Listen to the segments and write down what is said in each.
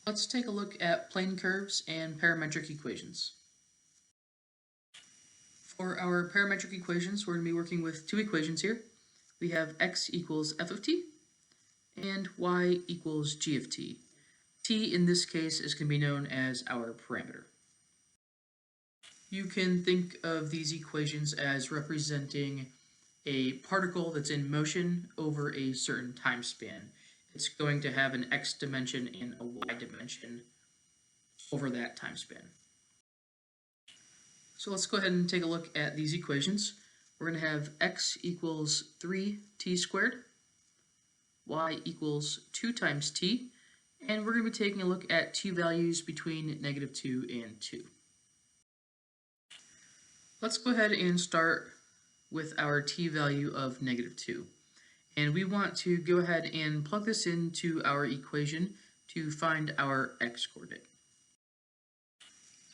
Let's take a look at plane curves and parametric equations. For our parametric equations, we're going to be working with two equations here. We have x equals f of t and y equals g of t. T in this case is going to be known as our parameter. You can think of these equations as representing a particle that's in motion over a certain time span. It's going to have an x dimension and a y dimension over that time span. So let's go ahead and take a look at these equations. We're going to have x equals 3t squared, y equals 2 times t, and we're going to be taking a look at t values between -2 and 2. Let's go ahead and start with our t value of -2. And we want to go ahead and plug this into our equation to find our x-coordinate.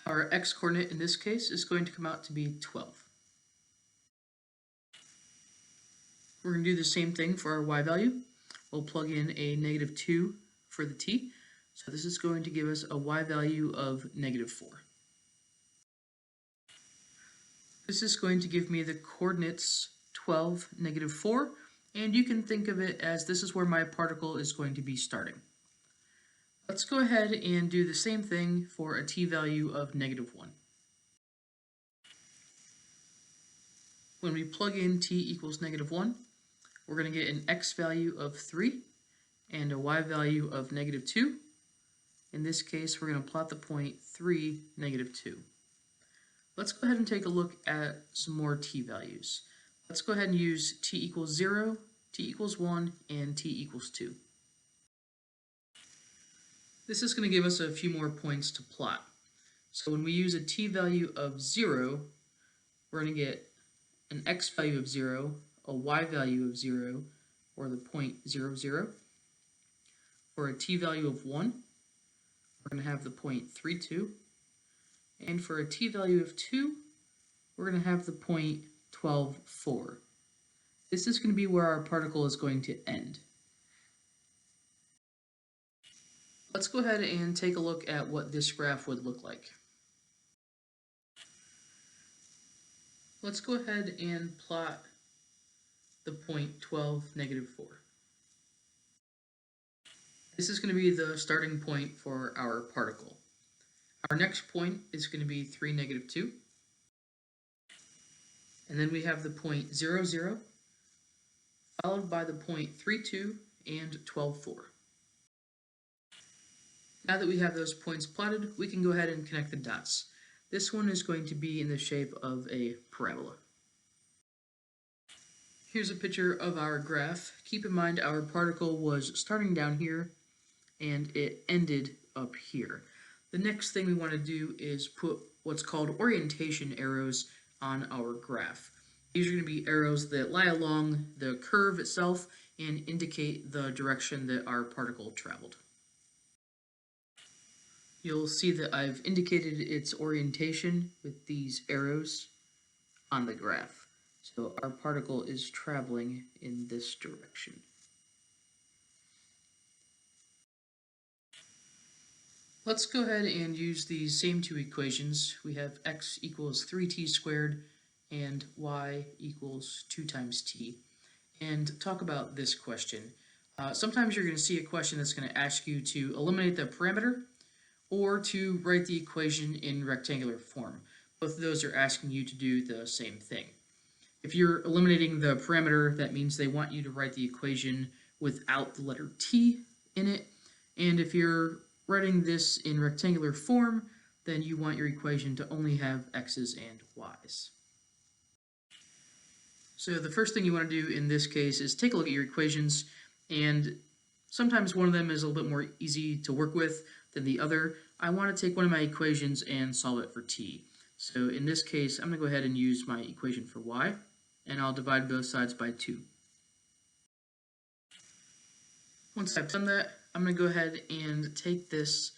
Our x-coordinate in this case is going to come out to be 12. We're going to do the same thing for our y value. We'll plug in a -2 for the t. So this is going to give us a y value of -4. This is going to give me the coordinates 12, -4, and you can think of it as this is where my particle is going to be starting. Let's go ahead and do the same thing for a t value of -1. When we plug in t equals -1, we're going to get an x value of 3 and a y value of -2. In this case, we're going to plot the point 3, -2. Let's go ahead and take a look at some more t values. Let's go ahead and use t equals 0, t equals 1, and t equals 2. This is going to give us a few more points to plot. So when we use a t value of 0, we're going to get an x value of 0, a y value of 0, or the point 0, 0. For a t value of 1, we're going to have the point 3, 2. And for a t value of 2, we're going to have the point 12, 4. This is going to be where our particle is going to end. Let's go ahead and take a look at what this graph would look like. Let's go ahead and plot the point 12, -4. This is going to be the starting point for our particle. Our next point is going to be 3, -2. And then we have the point 0, 0, followed by the point 3, 2, and 12, 4. Now that we have those points plotted, we can go ahead and connect the dots. This one is going to be in the shape of a parabola. Here's a picture of our graph. Keep in mind our particle was starting down here and it ended up here. The next thing we want to do is put what's called orientation arrows on our graph. These are going to be arrows that lie along the curve itself and indicate the direction that our particle traveled. You'll see that I've indicated its orientation with these arrows on the graph. So our particle is traveling in this direction. Let's go ahead and use these same two equations. We have x equals 3t squared and y equals 2 times t. And talk about this question. Sometimes you're going to see a question that's going to ask you to eliminate the parameter or to write the equation in rectangular form. Both of those are asking you to do the same thing. If you're eliminating the parameter, that means they want you to write the equation without the letter t in it. And if you're writing this in rectangular form, then you want your equation to only have x's and y's. So the first thing you want to do in this case is take a look at your equations, and sometimes one of them is a little bit more easy to work with than the other. I want to take one of my equations and solve it for t. So in this case, I'm going to go ahead and use my equation for y, and I'll divide both sides by 2. Once I've done that, I'm going to go ahead and take this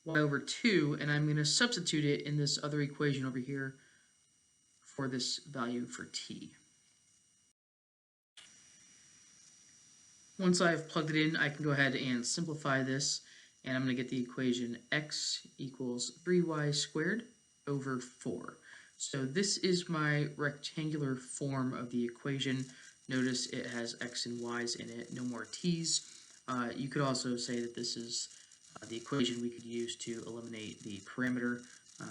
y over 2, and I'm going to substitute it in this other equation over here for this value for t. Once I've plugged it in, I can go ahead and simplify this, and I'm going to get the equation x equals 3y squared over 4. So this is my rectangular form of the equation. Notice it has x and y's in it, no more t's. You could also say that this is the equation we could use to eliminate the parameter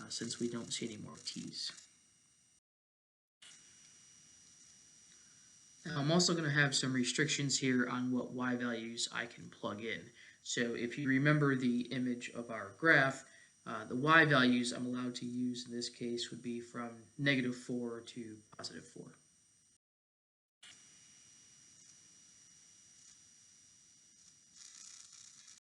since we don't see any more t's. Now I'm also going to have some restrictions here on what y values I can plug in. So if you remember the image of our graph, the y values I'm allowed to use in this case would be from -4 to +4.